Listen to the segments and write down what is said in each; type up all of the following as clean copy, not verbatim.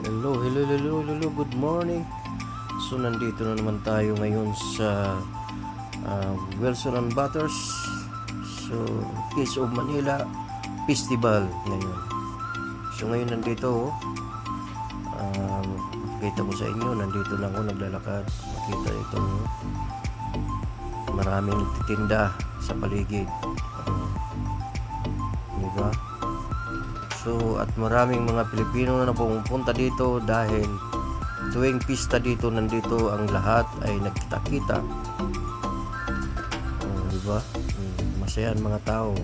Hello, good morning. So, nandito na naman tayo ngayon sa Wilson and Butters. So, Kiss of Manila Festival ngayon. So, ngayon nandito, makita ko sa inyo, nandito lang ako naglalakad. Makita ito, maraming nagtitinda sa paligid. Diba? So, at maraming mga Pilipino na pumupunta dito dahil tuwing pista dito, nandito ang lahat ay nagkita-kita. Diba? Masaya ang mga tao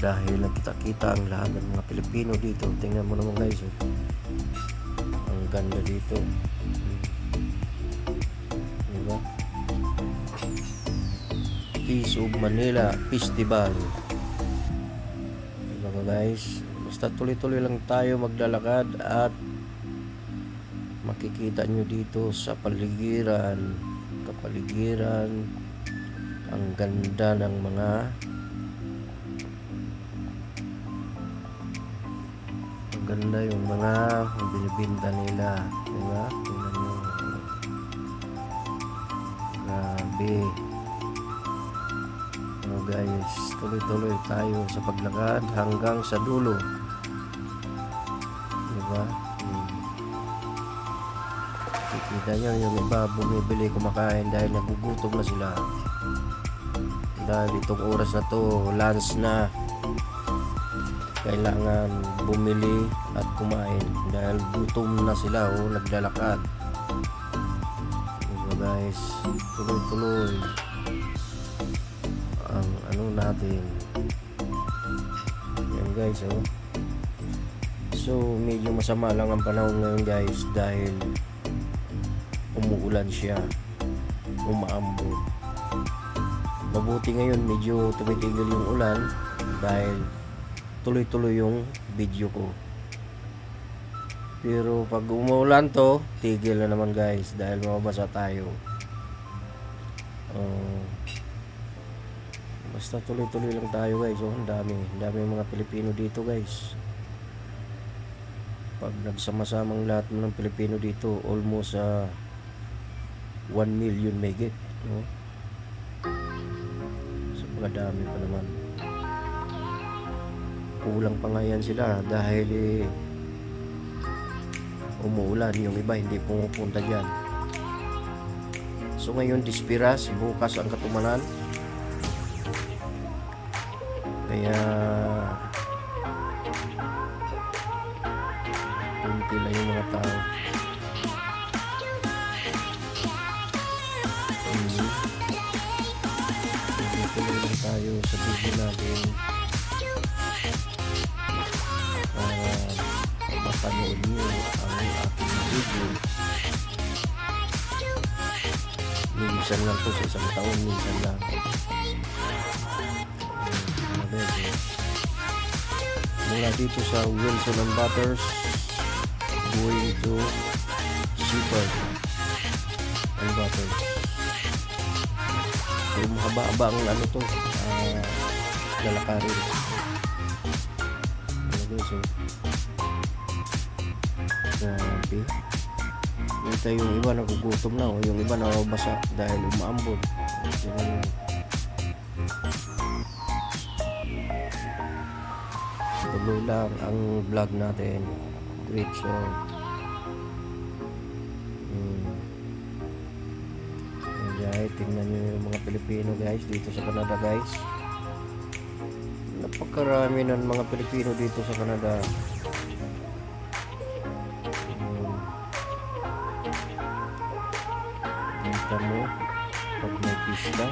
dahil nagkita-kita ang lahat ng mga Pilipino dito. Tingnan mo naman guys, ang ganda dito. Diba? Kiss of Manila Festival. Guys, basta tuloy-tuloy lang tayo maglalakad at makikita nyo dito sa kapaligiran ang ganda ng mga yung mga binibinta nila, diba? Tingnan nyo, grabe. Guys, tuloy-tuloy tayo sa paglakad hanggang sa dulo, diba? Kikita nyo yung iba bumibili, kumakain dahil nagugutom na sila dahil itong oras na to lunch na, kailangan bumili at kumain dahil gutom na sila, naglalakad, diba guys? Tuloy-tuloy ang natin yan guys. So medyo masama lang ang panahon ngayon guys dahil umuulan siya, umaambon. Mabuti ngayon medyo tumitigil yung ulan dahil tuloy-tuloy yung video ko, pero pag umuulan to, tigil na naman guys dahil mababasa tayo. Basta tuloy-tuloy lang tayo guys. Ang dami mga Pilipino dito guys. Pag nagsama-samang lahat ng Pilipino dito, almost 1 million may get, no? So dami pa naman. Kulang pa nga yan sila dahil umuulan, yung iba hindi pumupunta dyan. So ngayon Dispiras, bukas ang Katumanan. Kaya punti lang yung mga tao. Tuloy lang tayo sa video natin para mapanood nyo ang ating video. Minsan lang po sa isang taon, minsan lang. Mula dito sa Wilson and Butters going to Shepherd and Butters. So mahaba-haba ang lalakarin. So grabe. Ito yung iba nagugutom na, yung iba nababasa dahil umaambon. Tuloy lang ang vlog natin. Great show. Guys, tingnan nyo yung mga Pilipino guys dito sa Canada guys. Napakarami ng mga Pilipino dito sa Canada. Kita mo pag may pista,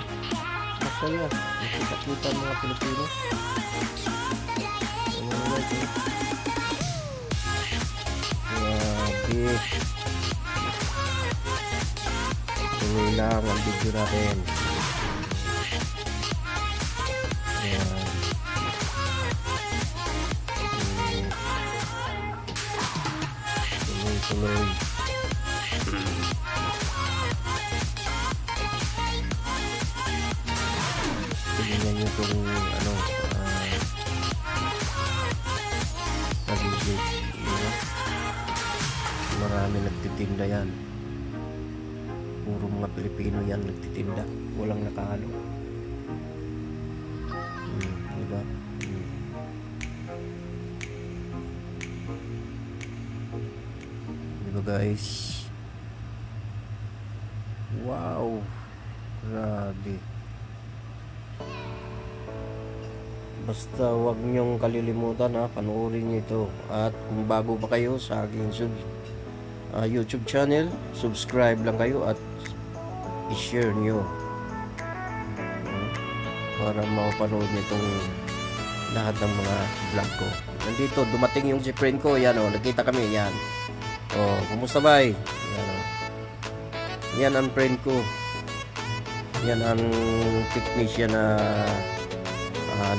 masaya, nakita-kita mga Pilipino. Grabe. Tuloy lang ang video natin. Tuloy. Tingnan nyo itong nagigit, marami nagtitinda yan. Puro mga Pilipino yan nagtitinda, walang nakahalo. Diba? Diba guys? Wow, grabe. Basta wag nyong kalilimutan panoorin nyo ito. At kung bago pa kayo sa aking YouTube channel, subscribe lang kayo at i-share nyo para mapanood nyo itong lahat ng mga vlog ko. Nandito, dumating yung si friend ko. Yan nakita kami. Yan. Kumusta bay? Yan yan ang friend ko. Yan ang technician na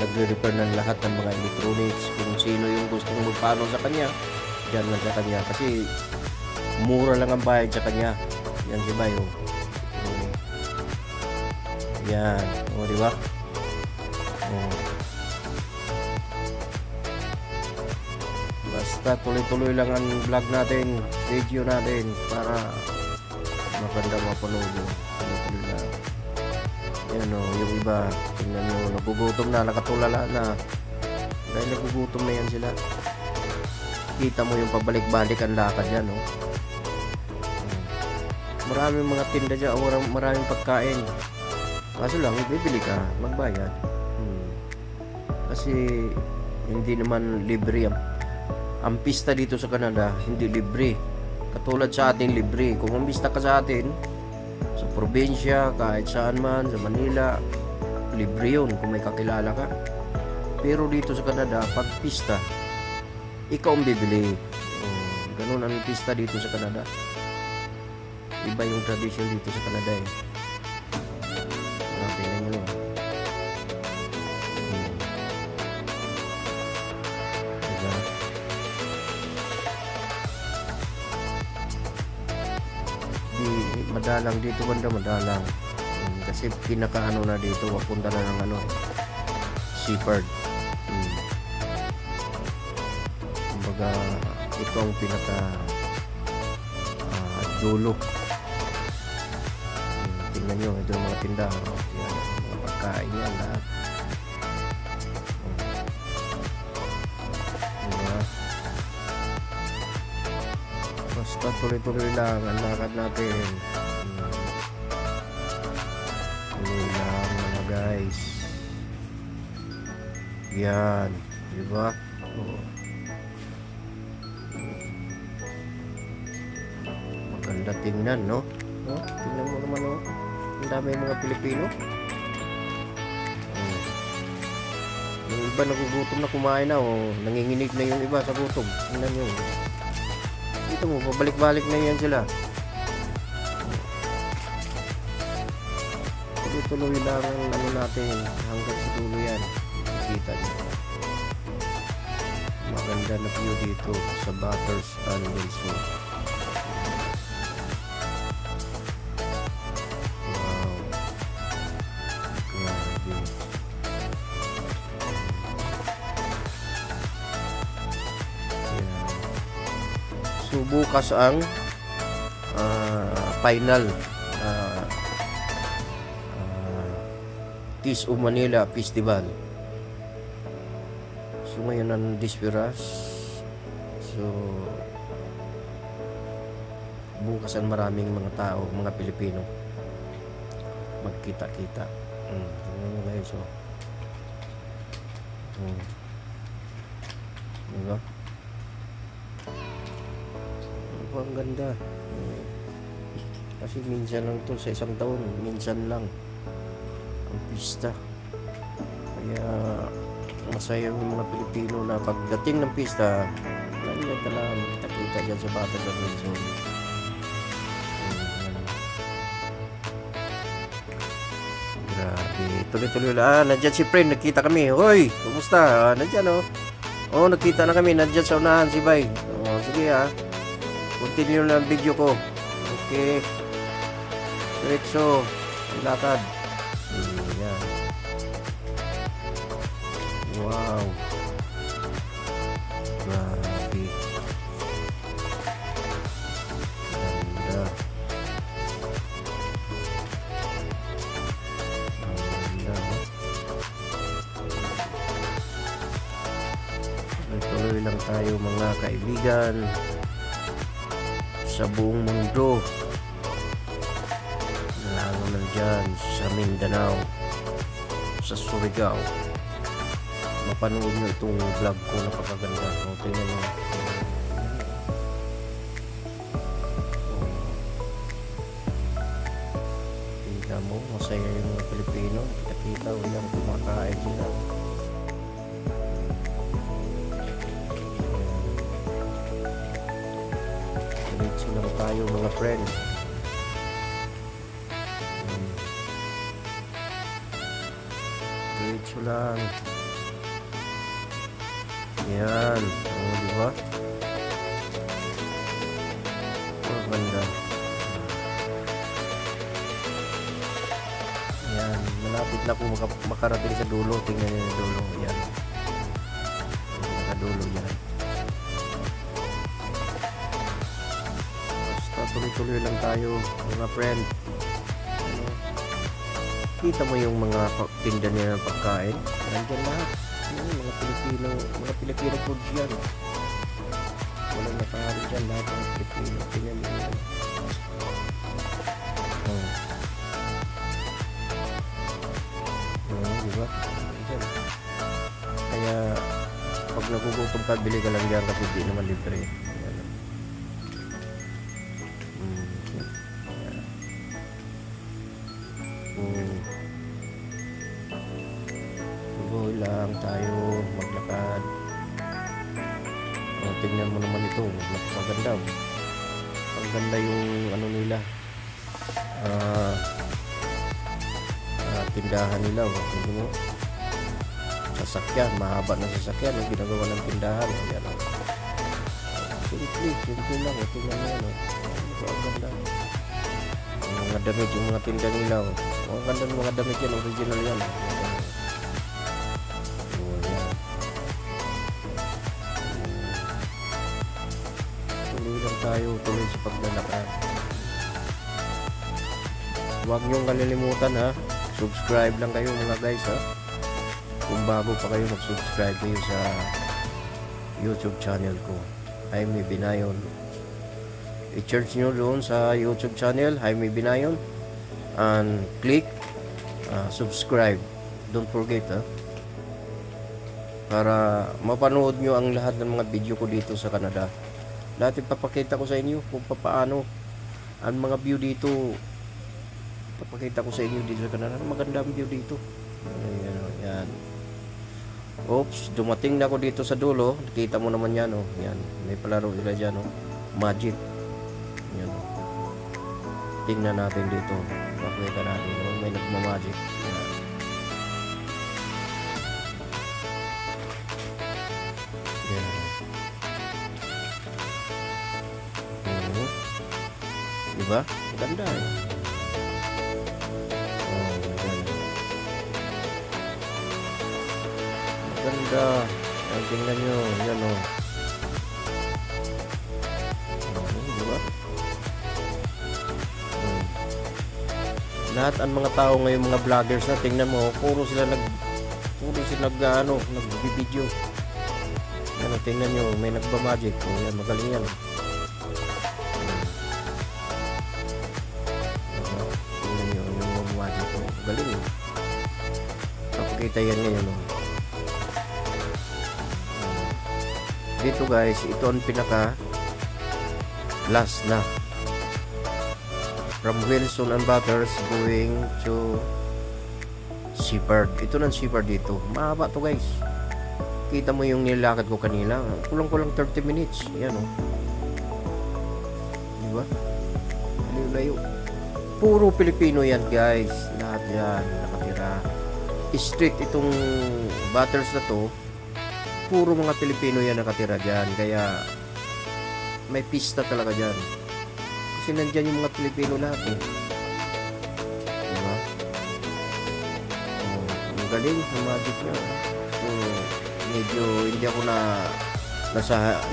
nagre-repair ng lahat ng mga electronics. Kung sino yung gustong magpano sa kanya, dyan lang sa kanya. Kasi mura lang ang bayad sa kanya. Yan si Bayo. Yan. Diba? Basta tuloy-tuloy lang ang vlog natin, video natin, para maganda mapanood yun. Tuloy-tuloy lang. Yan yung iba, tingnan nyo, nagugutom na, nakatulala na. Dahil nagugutom na yan sila. Kita mo yung pabalik-balik ang lakad yan, Maraming mga tinda dyan, maraming pagkain. Kaso lang, bibili ka, magbayad. Kasi hindi naman libre ang pista dito sa Canada, hindi libre. Katulad sa atin, libre. Kung ang pista ka sa atin, sa probinsya, kahit saan man, sa Manila, libre yun kung may kakilala ka. Pero dito sa Canada, pag pista, ikaw ang bibili. Ganun ang pista dito sa Canada. Iba yung tradition dito sa Canada tingnan nyo diba? Madalang dito banda, madalang. Kasi pinakaano na dito, wapunta na ng Seaford. Kumbaga ito ang pinaka dulo. Tingnan nyo, ito yung mga tindahan. Yan, mga pagkain yan lahat. Diba? Basta tuloy-tuloy lang ang lakad natin. Tuloy lang mga guys. Yan, diba? Maganda tingnan, no? Tingnan mo naman, ang dami mga Pilipino. Yung iba nagugutom na kumain na, nanginginig na yung iba sa gutom. Tingnan nyo. Dito mo, pabalik-balik na yan sila. Tuloy-tuloy lang ang natin hanggang sa dulo yan. Kita nyo. Maganda na view dito sa Bathurst and Wilson. So bukas ang final Taste of Manila Festival. So ngayon ang Disperas. So bukas ang maraming mga tao, mga Pilipino magkita-kita. Tingnan guys, diba? Ang ganda. Kasi minsan lang to sa isang taon, minsan lang ang pista. Kaya masaya yung mga Pilipino na pagdating ng pista, nandiyan talagang nakita dyan sa Bathurst and Wilson. Grabe, tuloy-tuloy lang. Nandiyan si friend, nakita kami. Hoy, kumusta? Nandiyan nakita na kami. Nandiyan sa unahan si Bay. Sige continue lang ang video ko. Okay. Diretso. Lakad. Ayan. Wow. Grabe. tayo mga kaibigan sa buong mundo, lalo na dyan sa Mindanao, sa Surigao. Mapanood nyo itong vlog ko, napakaganda. O, tingnan nyo. Tingnan mo, masaya yung mga Pilipino. Kita-kita, walang kumakain sila. Diretso lang tayo mga friend. Diretso lang. Yan. O, diba? Oh, ganda. Yan. Malapit na ako makarating sa dulo. Tingnan nyo yung dulo. Yan. Nakadulo yan. Basta tuloy-tuloy lang tayo mga friend. Ano? Kita mo yung mga tinda nila ng pagkain. Nandiyan lahat. Mga Pilipino foods yan. Walang nakaharin dyan, lahat ng Pilipino. Tingnan mo yan. Diba? Diyan. Kaya pag nagugutom ka, bili ka lang yan kasi di naman libre. Ayan. Tuloy lang tayo maglakad. O, tingnan mo naman ito, napakaganda. Ang ganda yung ano nila, tindahan nila. O, tingnan mo, sasakyan, mahaba na sasakyan ang ginagawa ng tindahan. Ayan, o. Simple lang. O, tingnan mo yan. O, ang ganda. Ang mga damit, yung mga tinda nila. O, ang ganda ng mga damit yan, original yan. Tuloy sa paglalakad. Huwag niyong kalilimutan ha, subscribe lang kayo mga guys ha. Kung bago pa kayo, mag-subscribe kayo sa YouTube channel ko, Jaime Binayon. I-search nyo doon sa YouTube channel Jaime Binayon and click subscribe. Don't forget ha, para mapanood nyo ang lahat ng mga video ko dito sa Canada. Dati papakita ko sa inyo kung paano ang mga view dito. Papakita ko sa inyo dito sa Canada. Maganda ang view dito. Ayan. Oops, dumating na ako dito sa dulo. Nakita mo naman yan. Oh. Yan. May palaro sila dyan. Oh. Magic. Yan. Oh. Tingnan natin dito. Pakita natin. Oh. May nagmamagic. Yan. Yan. Diba? Maganda eh. Oh, maganda. Maganda. Ay, tingnan nyo. Yan o. Diba? Lahat ang mga tao ngayon, mga vloggers na, tingnan mo, puro sila nag-video. Yan o, tingnan nyo, may nagba-magic. O, yan, magaling yan. Galing eh. Papakita yan ngayon oh. Dito guys, ito ang pinaka last na from Wilson and Butters going to Seabird. Ito ng Seabird dito. Mahaba to guys. Kita mo yung nilakad ko kanina. Kulang-kulang 30 minutes. Ayan oh. Diba? Layo-layo. Puro Pilipino yan guys. Lahat yan nakatira. Street itong Butters na to, puro mga Pilipino yan nakatira dyan. Kaya may pista talaga dyan. Kasi nandyan yung mga Pilipino lahat eh. Diba? Ang galing ang magic niya. So medyo hindi ako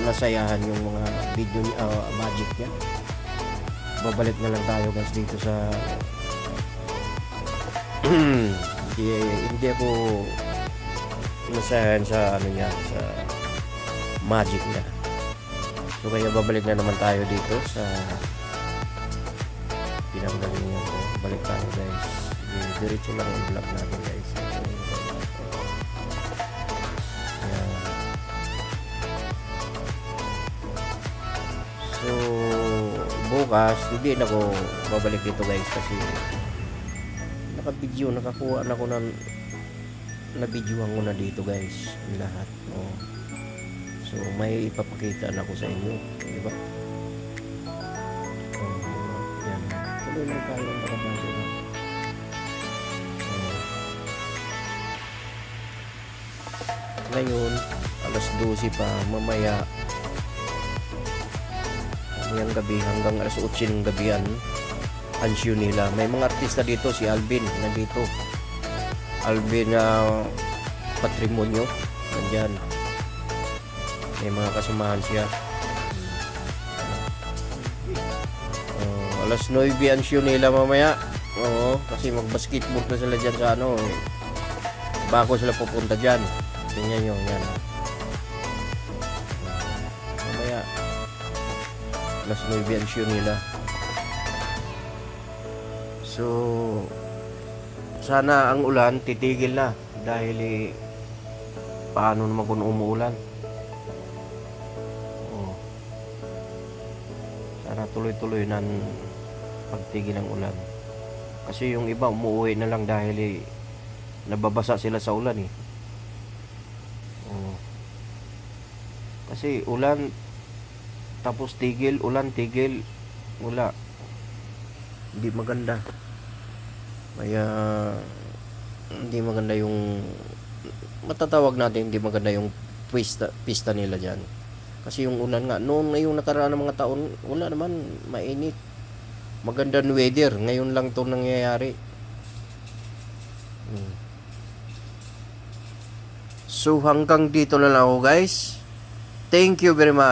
nasayahan yung mga video magic niya. Babalik na lang tayo guys dito sa hindi ako nasayahan sa ano niya, sa magic na. So kaya babalik na naman tayo dito sa pinanggalingan ko. Balik tayo guys. Diretso lang yung vlog natin guys. Ayan. So bukas hindi na ako babalik dito guys kasi naka-video, nakakuha na ko na videohan ko na dito guys lahat. Oh. So may ipapakita na ko sa inyo, di ba? Oh, yan. Tuloy lang tayo ang nakabasa na. Oh. Ngayon, alas 12 pa, mamaya ngayong gabi hanggang alas 8 ng gabi yan, ansyo nila. May mga artista dito, si Alvin nandito. Alvin Patrimonio nandyan. May mga kasamahan siya. Alas 9 ansyo nila mamaya. Oo, kasi mag-basketball na sila dyan sa ano. Bago sila pupunta dyan. Tingnan nyo, yan. Mamaya alas 9 ansyo nila. So sana ang ulan titigil na dahil paano naman kung umuulan. Sana tuloy-tuloy na pagtigil ng ulan. Kasi yung iba umuwi na lang dahil nababasa sila sa ulan eh. Kasi ulan tapos tigil, ulan tigil, wala. Hindi maganda. Kaya hindi maganda yung matatawag natin hindi maganda yung pista nila dyan. Kasi yung ulan nga, noon na yung nakaraan ng mga taon, wala naman, mainit. Magandang weather, ngayon lang to nangyayari. So hanggang dito na lang ako guys. Thank you very much.